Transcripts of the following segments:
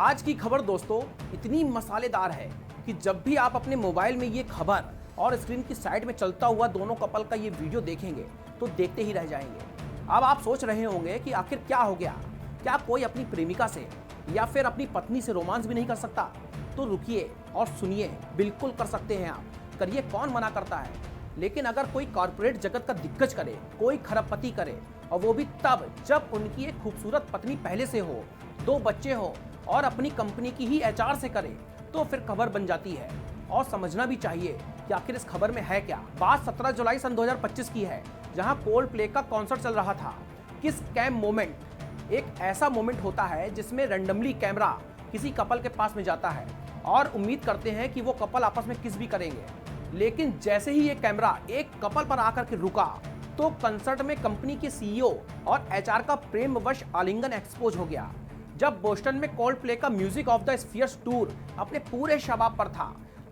आज की खबर दोस्तों इतनी मसालेदार है कि जब भी आप अपने मोबाइल में ये खबर और स्क्रीन की साइड में चलता हुआ दोनों कपल का ये वीडियो देखेंगे तो देखते ही रह जाएंगे। अब आप सोच रहे होंगे कि आखिर क्या हो गया, क्या कोई अपनी प्रेमिका से या फिर अपनी पत्नी से रोमांस भी नहीं कर सकता? तो रुकिए और सुनिए, बिल्कुल कर सकते हैं आप, करिए, कौन मना करता है। लेकिन अगर कोई कॉर्पोरेट जगत का दिग्गज करे, कोई खरबपति करे, और वो भी तब जब उनकी एक खूबसूरत पत्नी पहले से हो, 2 बच्चे हो और अपनी कंपनी की ही एचआर से करे, तो फिर खबर बन जाती है। और समझना भी चाहिए कि आखिर इस खबर में है क्या। बात 17 जुलाई सन 2025 की है, जहां कोल्ड प्ले का कॉन्सर्ट चल रहा था। किस कैम मोमेंट एक ऐसा मोमेंट होता है जिसमें रैंडमली कैमरा किसी कपल के पास में जाता है और उम्मीद करते हैं कि वो कपल आपस में किस भी करेंगे। लेकिन जैसे ही ये कैमरा एक कपल पर आकर के रुका तो कंसर्ट में कंपनी के सीईओ और एचआर का प्रेमवश आलिंगन एक्सपोज हो गया। जब बोस्टन में कोल्ड प्ले का music of the spheres tour अपने पूरे शबाब पर था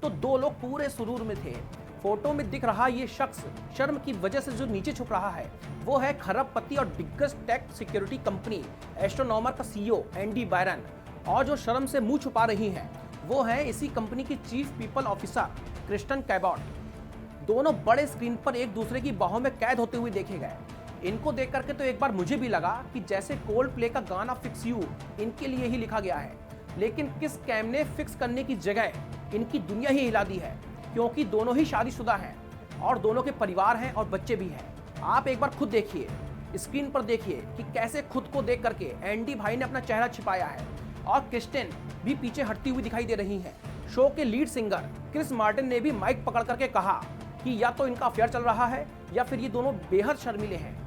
तो 2 लोग पूरे सुरूर में थे। फोटो में दिख रहा ये शख्स शर्म की वजह से जो नीचे छुप रहा है वो है खरबपति और दिग्गज टेक सिक्योरिटी कंपनी एस्ट्रोनॉमर का सीईओ एंडी बायरन, और जो शर्म से मुंह छुपा रही हैं वो है इसी कंपनी की चीफ पीपल ऑफिसर क्रिस्टन कैबॉट। दोनों बड़े स्क्रीन पर एक दूसरे की बाहों में कैद होते हुए देखे गए। इनको देख करके तो एक बार मुझे भी लगा कि जैसे कोल्ड प्ले का गाना फिक्स यू इनके लिए ही लिखा गया है। लेकिन किस कैम ने फिक्स करने की जगह इनकी दुनिया ही हिला दी है, क्योंकि दोनों ही शादीशुदा हैं और दोनों के परिवार हैं और बच्चे भी हैं। आप एक बार खुद देखिए, स्क्रीन पर देखिए कि कैसे खुद को देख करके एंडी भाई ने अपना चेहरा छिपाया है और क्रिस्टिन भी पीछे हटती हुई दिखाई दे रही हैं। शो के लीड सिंगर क्रिस मार्टिन ने भी माइक पकड़ करके कहा कि या तो इनका अफेयर चल रहा है या फिर ये दोनों बेहद शर्मीले हैं।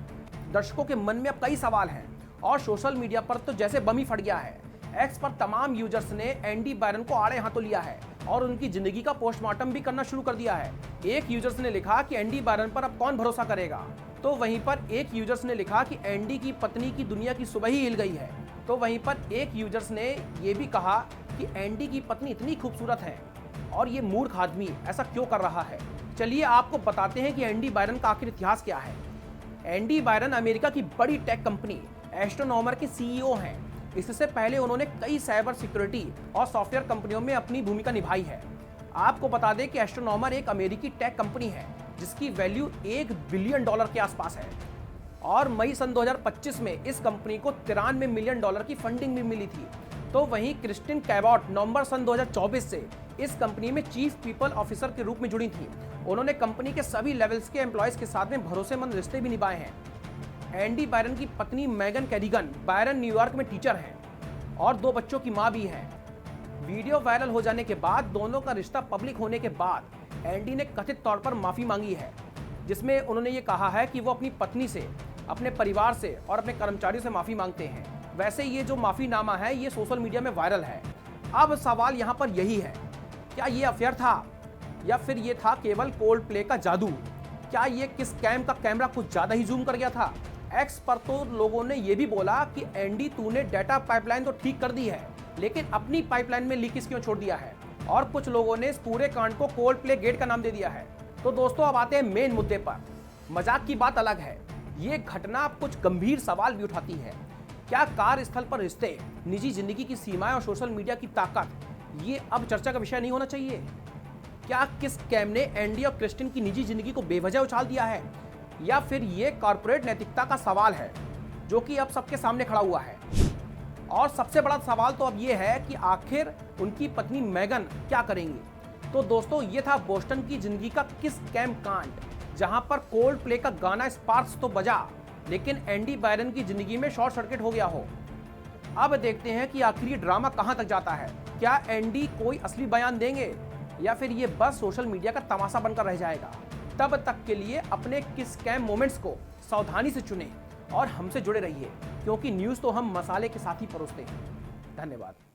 दर्शकों के मन में अब कई सवाल हैं और सोशल मीडिया पर तो जैसे बम ही फट गया है। एक्स पर तमाम यूजर्स ने एंडी बायरन को आड़े हाथों लिया है और उनकी जिंदगी का पोस्टमार्टम भी करना शुरू कर दिया है। एक यूजर्स ने लिखा कि एंडी बायरन पर अब कौन भरोसा करेगा, तो वहीं पर एक यूजर्स ने लिखा कि एंडी की पत्नी की दुनिया की सुबह ही हिल गई है। तो वहीं पर एक यूजर्स ने ये भी कहा कि एंडी की पत्नी इतनी खूबसूरत है और ये मूर्ख आदमी ऐसा क्यों कर रहा है। चलिए आपको बताते हैं कि एंडी बायरन का आखिर इतिहास क्या है। एंडी बायरन अमेरिका की बड़ी टेक कंपनी एस्ट्रोनॉमर के सीईओ हैं। इससे पहले उन्होंने कई साइबर सिक्योरिटी और सॉफ्टवेयर कंपनियों में अपनी भूमिका निभाई है। आपको बता दें कि एस्ट्रोनॉमर एक अमेरिकी टेक कंपनी है जिसकी वैल्यू $1 बिलियन के आसपास है और मई सन 2025 में इस कंपनी को $93 मिलियन की फंडिंग भी मिली थी। तो वहीं क्रिस्टिन कैबॉट नवंबर सन 2024 से इस कंपनी में चीफ पीपल ऑफिसर के रूप में जुड़ी थी। उन्होंने कंपनी के सभी लेवल्स के एम्प्लॉयज के साथ में भरोसेमंद रिश्ते भी निभाए हैं। एंडी बायरन की पत्नी मेगन कैरिगन बायरन न्यूयॉर्क में टीचर हैं और 2 बच्चों की मां भी है। वीडियो वायरल हो जाने के बाद, दोनों का रिश्ता पब्लिक होने के बाद एंडी ने कथित तौर पर माफी मांगी है, जिसमें उन्होंने ये कहा है कि वो अपनी पत्नी से, अपने परिवार से और अपने कर्मचारियों से माफी मांगते हैं। वैसे ये जो माफीनामा है ये सोशल मीडिया में वायरल है। अब सवाल यहाँ पर यही है, क्या ये अफेयर था या फिर ये था केवल कोल्ड प्ले का जादू? क्या ये किस कैम का कैमरा कुछ ज्यादा ही जूम कर गया था? एक्स पर तो लोगों ने ये भी बोला कि एंडी तूने डाटा पाइपलाइन तो ठीक कर दी है, लेकिन अपनी पाइपलाइन में लीकेज क्यों छोड़ दिया है? और कुछ लोगों ने इस पूरे कांड को कोल्ड प्ले गेट का नाम दे दिया है। तो दोस्तों अब आते हैं मेन मुद्दे पर। मजाक की बात अलग है, ये घटना कुछ गंभीर सवाल भी उठाती है। क्या कार्यस्थल पर रिश्ते, निजी जिंदगी की सीमाएं और सोशल मीडिया की ताकत ये अब चर्चा का विषय नहीं होना चाहिए? क्या किस कैम ने एंडी और क्रिस्टिन की निजी जिंदगी को बेवजह उछाल दिया है, या फिर ये कॉर्पोरेट नैतिकता का सवाल है जो कि अब सबके सामने खड़ा हुआ है? और सबसे बड़ा सवाल तो अब ये है कि आखिर उनकी पत्नी मेगन क्या करेंगी? तो दोस्तों ये था बोस्टन की जिंदगी का किस कैम कांड, जहां पर कोल्ड प्ले का गाना स्पार्क्स तो बजा लेकिन एंडी बायरन की जिंदगी में शॉर्ट सर्किट हो गया हो। अब देखते हैं कि आखिर ये ड्रामा कहां तक जाता है। क्या एंडी कोई असली बयान देंगे या फिर ये बस सोशल मीडिया का तमाशा बनकर रह जाएगा? तब तक के लिए अपने किस कैम मोमेंट्स को सावधानी से चुनें और हमसे जुड़े रहिए, क्योंकि न्यूज़ तो हम मसाले के साथ ही परोसते हैं। धन्यवाद।